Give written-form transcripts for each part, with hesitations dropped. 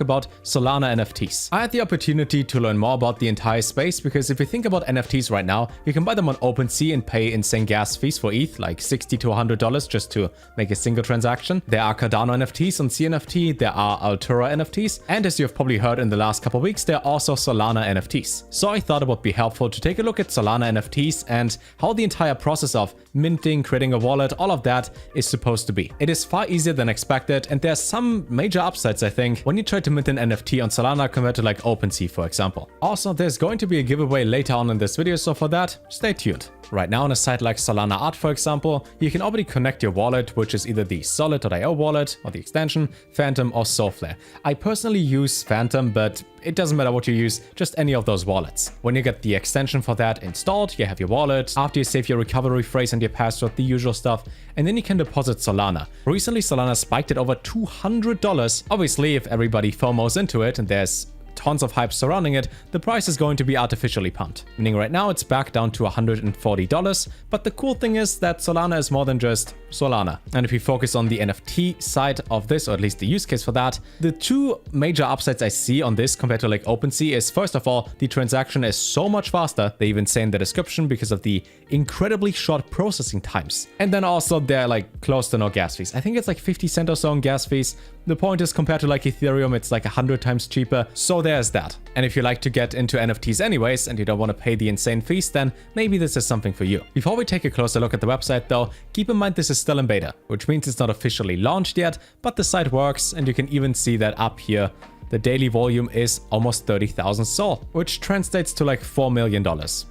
about Solana NFTs. I had the opportunity to learn more about the entire space because if you think about NFTs right now, you can buy them on OpenSea and pay insane gas fees for ETH, like $60 to $100 just to make a single transaction. There are Cardano NFTs on CNFT, there are Altura NFTs, and as you've probably heard in the last couple of weeks, there are also Solana NFTs. So I thought it would be helpful to take a look at Solana NFTs and how the entire process of minting, creating a wallet, all of that is supposed to be. It is far easier than expected, and there's some major upsides, I think, when you try to mint an NFT on Solana compared to like OpenSea, for example. Also, there's going to be a giveaway later on in this video, so for that, stay tuned. Right now on a site like Solana Art, for example, you can already connect your wallet, which is either the Solid.io wallet or the extension, Phantom or Solflare. I personally use Phantom, but it doesn't matter what you use, just any of those wallets. When you get the extension for that installed, you have your wallet, after you save your recovery phrase and your password, the usual stuff, and then you can deposit Solana. Recently, Solana spiked at over $200. Obviously, if everybody FOMOs into it and there's tons of hype surrounding it, the price is going to be artificially pumped. Meaning right now it's back down to $140, but the cool thing is that Solana is more than just Solana. And if we focus on the NFT side of this, or at least the use case for that, the two major upsides I see on this compared to like OpenSea is, first of all, the transaction is so much faster. They even say in the description because of the incredibly short processing times. And then also they're like close to no gas fees. I think it's like 50 cents or so on gas fees. The point is, compared to like Ethereum, it's like 100 times cheaper. So there's that. And if you like to get into NFTs anyways, and you don't want to pay the insane fees, then maybe this is something for you. Before we take a closer look at the website though, keep in mind this is still in beta, which means it's not officially launched yet, but the site works, and you can even see that up here. The daily volume is almost 30,000 SOL, which translates to like $4 million.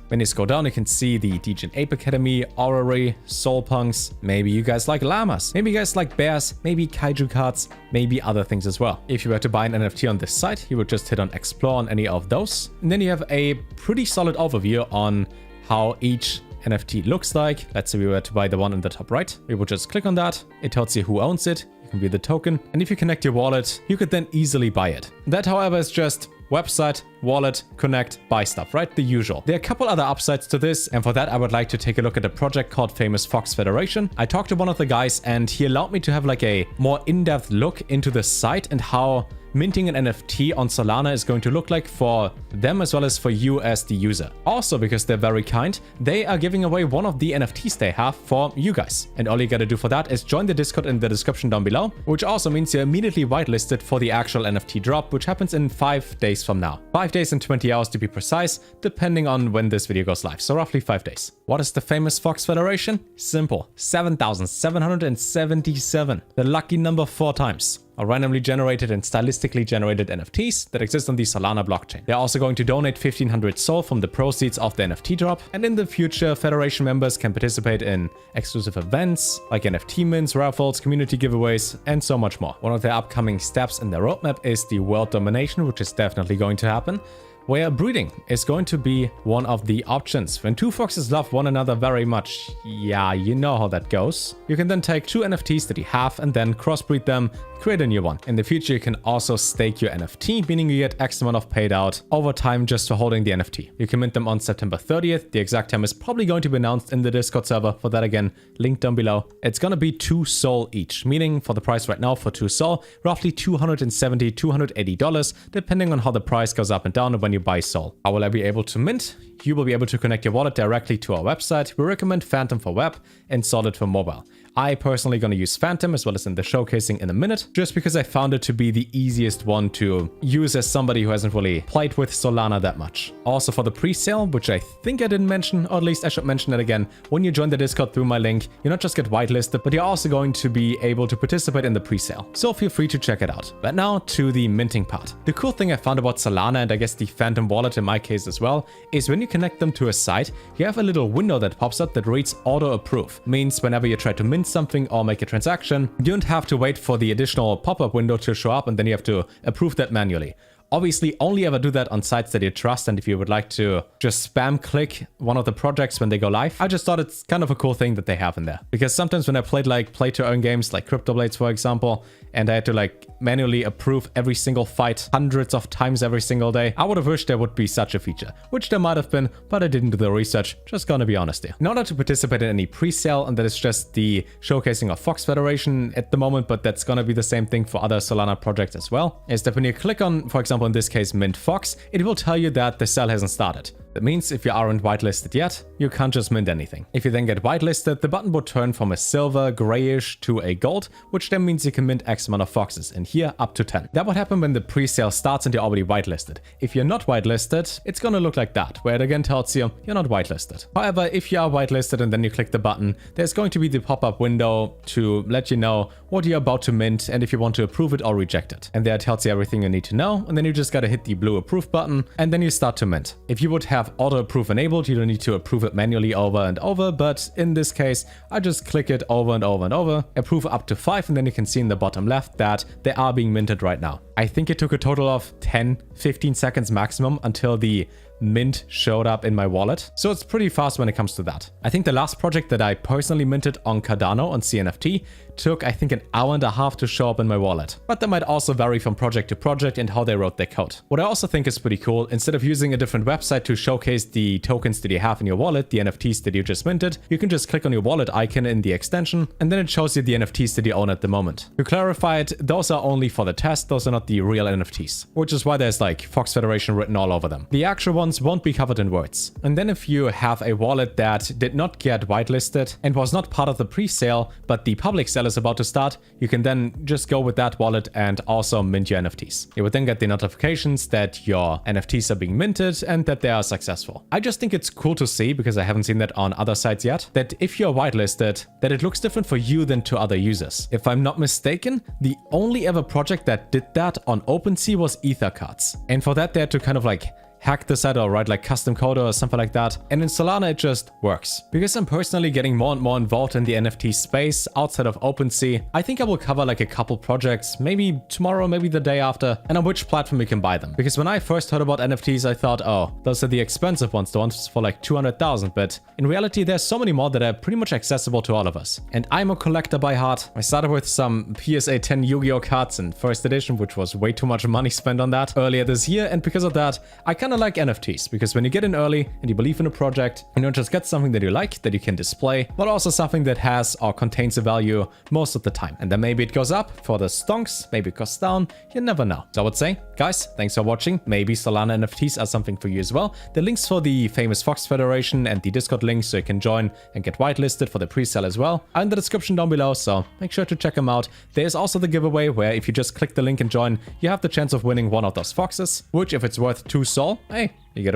When you scroll down, you can see the Degen Ape Academy, Orrery, Soul Punks. Maybe you guys like llamas, maybe you guys like bears, maybe kaiju cards, maybe other things as well. If you were to buy an NFT on this site, you would just hit on explore on any of those. And then you have a pretty solid overview on how each NFT looks like. Let's say we were to buy the one in the top right. We would just click on that. It tells you who owns it. You can view the token. And if you connect your wallet, you could then easily buy it. That, however, is just website, wallet, connect, buy stuff, right? The usual. There are a couple other upsides to this, and for that I would like to take a look at a project called Famous Fox Federation. I talked to one of the guys and he allowed me to have like a more in-depth look into the site and how minting an NFT on Solana is going to look like for them as well as for you as the user. Also, because they're very kind, they are giving away one of the NFTs they have for you guys. And all you gotta do for that is join the Discord in the description down below, which also means you're immediately whitelisted for the actual NFT drop, which happens in 5 days from now. 5 days and 20 hours to be precise, depending on when this video goes live. So roughly 5 days. What is the Famous Fox Federation? Simple. 7,777. The lucky number 4 times. Are randomly generated and stylistically generated NFTs that exist on the Solana blockchain. They're also going to donate 1,500 SOL from the proceeds of the NFT drop, and in the future, Federation members can participate in exclusive events like NFT mints, raffles, community giveaways, and so much more. One of their upcoming steps in their roadmap is the world domination, which is definitely going to happen, where breeding is going to be one of the options. When two foxes love one another very much, yeah, you know how that goes. You can then take 2 NFTs that you have and then crossbreed them, create a new one. In the future, you can also stake your NFT, meaning you get X amount of paid out over time just for holding the NFT. You can mint them on September 30th. The exact time is probably going to be announced in the Discord server. For that, again, link down below. It's gonna be 2 SOL each, meaning for the price right now for 2 SOL, roughly $270, $280, depending on how the price goes up and down and when you buy SOL. How will I be able to mint? You will be able to connect your wallet directly to our website. We recommend Phantom for web and Solid for mobile. I personally gonna use Phantom as well as in the showcasing in a minute, just because I found it to be the easiest one to use as somebody who hasn't really played with Solana that much. Also for the pre-sale, which I think I didn't mention, or at least I should mention it again, when you join the Discord through my link, you not just get whitelisted, but you're also going to be able to participate in the pre-sale. So feel free to check it out. But now to the minting part. The cool thing I found about Solana, and I guess the Phantom wallet in my case as well, is when you connect them to a site, you have a little window that pops up that reads auto approve. Means whenever you try to mint something or make a transaction, you don't have to wait for the additional pop-up window to show up and then you have to approve that manually. Obviously, only ever do that on sites that you trust, and if you would like to just spam click one of the projects when they go live, I just thought it's kind of a cool thing that they have in there. Because sometimes when I played like play-to-earn games like Crypto Blades, for example, and I had to like manually approve every single fight hundreds of times every single day, I would have wished there would be such a feature, which there might have been, but I didn't do the research, just gonna be honest here. In order to participate in any pre-sale, and that is just the showcasing of Fox Federation at the moment, but that's gonna be the same thing for other Solana projects as well, is that when you click on, for example, in this case, Mint Fox, it will tell you that the sale hasn't started. That means if you aren't whitelisted yet, you can't just mint anything. If you then get whitelisted, the button would turn from a silver, grayish to a gold, which then means you can mint X amount of Foxes, and here up to 10. That would happen when the pre-sale starts and you're already whitelisted. If you're not whitelisted, it's gonna look like that, where it again tells you you're not whitelisted. However, if you are whitelisted and then you click the button, there's going to be the pop-up window to let you know what you're about to mint and if you want to approve it or reject it. And there it tells you everything you need to know, and then you just gotta hit the blue approve button, and then you start to mint. If you would have auto approve enabled, you don't need to approve it manually over and over, but in this case, I just click it over and over and over, approve up to 5, and then you can see in the bottom left that they are being minted right now. I think it took a total of 10-15 seconds maximum until the mint showed up in my wallet. So it's pretty fast when it comes to that. I think the last project that I personally minted on Cardano on CNFT took, I think, an hour and a half to show up in my wallet. But that might also vary from project to project and how they wrote their code. What I also think is pretty cool, instead of using a different website to showcase the tokens that you have in your wallet, the NFTs that you just minted, you can just click on your wallet icon in the extension, and then it shows you the NFTs that you own at the moment. To clarify it, those are only for the test, those are not the real NFTs, which is why there's like Fox Federation written all over them. The actual ones won't be covered in words. And then if you have a wallet that did not get whitelisted and was not part of the pre-sale, but the public sale is about to start, you can then just go with that wallet and also mint your NFTs. You would then get the notifications that your NFTs are being minted and that they are successful. I just think it's cool to see, because I haven't seen that on other sites yet, that if you're whitelisted, that it looks different for you than to other users. If I'm not mistaken, the only ever project that did that on OpenSea was Ethercards. And for that, they had to kind of like hack the site or write like custom code or something like that. And in Solana, it just works. Because I'm personally getting more and more involved in the NFT space outside of OpenSea, I think I will cover like a couple projects, maybe tomorrow, maybe the day after, and on which platform you can buy them. Because when I first heard about NFTs, I thought, oh, those are the expensive ones, the ones for like 200,000. But in reality, there's so many more that are pretty much accessible to all of us. And I'm a collector by heart. I started with some PSA 10 Yu-Gi-Oh cards in first edition, which was way too much money spent on that earlier this year. And because of that, I kind of like NFTs, because when you get in early and you believe in a project, you don't just get something that you like, that you can display, but also something that has or contains a value most of the time. And then maybe it goes up for the stonks, maybe it goes down, you never know. So I would say, guys, thanks for watching. Maybe Solana NFTs are something for you as well. The links for the famous Fox Federation and the Discord links so you can join and get whitelisted for the pre-sale as well are in the description down below, so make sure to check them out. There's also the giveaway where if you just click the link and join, you have the chance of winning one of those foxes, which if it's worth 2 Sol, hey, you get a free